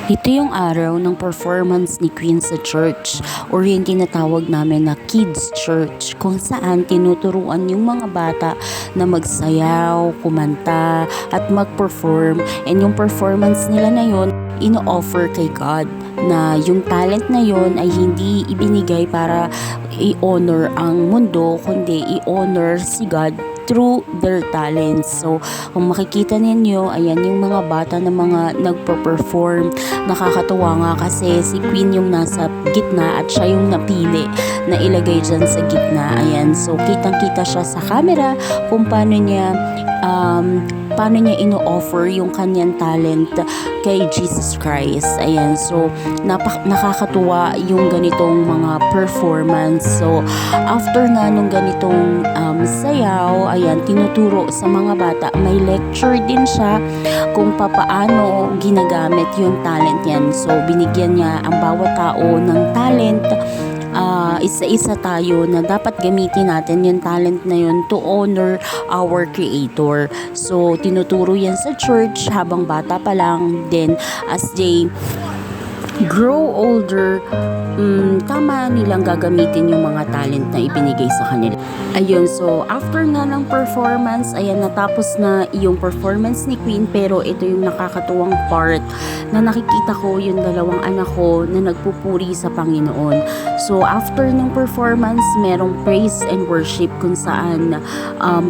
Ito yung araw ng performance ni Queen sa church or yung tinatawag namin na kids church, kung saan tinuturuan yung mga bata na magsayaw, kumanta at mag-perform, and yung performance nila na yun ino-offer kay God, na yung talent na yun ay hindi ibinigay para i-honor ang mundo, kundi i-honor si God through their talents. So, kung makikita ninyo, ayan yung mga bata na mga nagpo-perform. Nakakatuwa nga kasi si Queen yung nasa gitna at siya yung napili na ilagay dyan sa gitna. Ayan, so kitang-kita siya sa camera kung paano niya ino-offer yung kanyang talent kay Jesus Christ. Ayan, so nakakatuwa yung ganitong mga performance. So after nga nung ganitong sayaw, ayan, tinuturo sa mga bata, may lecture din siya kung papaano ginagamit yung talent yan. So binigyan niya ang bawat tao ng talent. Isa-isa tayo na dapat gamitin natin yung talent na yun to honor our Creator. So, tinuturo yan sa church habang bata pa lang. Then, as they grow older, tama nilang gagamitin yung mga talent na ibinigay sa kanila. Ayun, so after nga ng performance, ayan, natapos na yung performance ni Queen, pero ito yung nakakatuwang part na nakikita ko yung dalawang anak ko na nagpupuri sa Panginoon. So after ng performance, merong praise and worship kung saan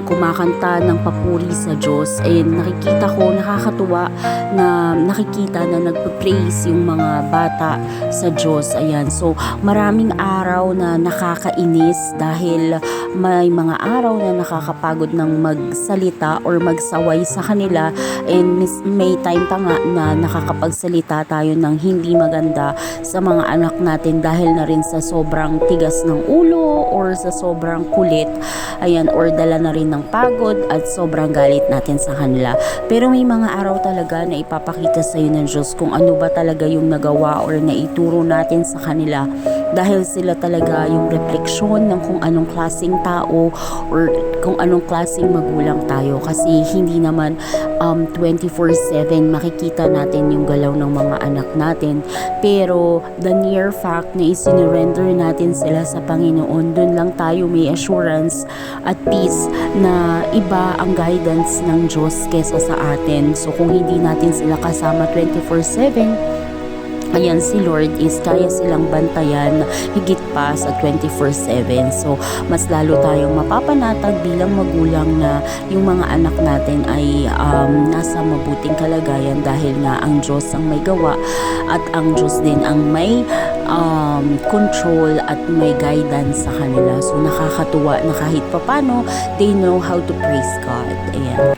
kumakanta ng papuri sa Diyos, and nakikita ko, nakakatuwa na nakikita na nagpa-praise yung mga bata sa Diyos. Ayan, so maraming araw na nakakainis dahil may mga araw na nakakapagod ng magsalita or magsaway sa kanila, and may time pa nga na nakakapagsalita tayo ng hindi maganda sa mga anak natin dahil na rin sa sobrang tigas ng ulo or sa sobrang kulit, ayan, or dala na rin ng pagod at sobrang galit natin sa kanila. Pero may mga araw talaga na ipapakita sa iyo ng Diyos kung ano ba talaga yung nagawa or naituro natin sa kanila, dahil sila talaga yung refleksyon ng kung anong klaseng tao or kung anong klaseng magulang tayo, kasi hindi naman 24/7 makikita natin yung galaw ng mga anak natin, pero the near fact na isinurrender natin sila sa Panginoon, dun lang tayo may assurance at peace na iba ang guidance ng Diyos kesa sa atin. So kung hindi natin sila kasama 24/7, ayan, si Lord is kaya silang bantayan higit pa sa 24/7. So, mas lalo tayong mapapanatag bilang magulang na yung mga anak natin ay nasa mabuting kalagayan, dahil nga ang Diyos ang may gawa at ang Diyos din ang may control at may guidance sa kanila. So, nakakatuwa na kahit papano, they know how to praise God. Ayan.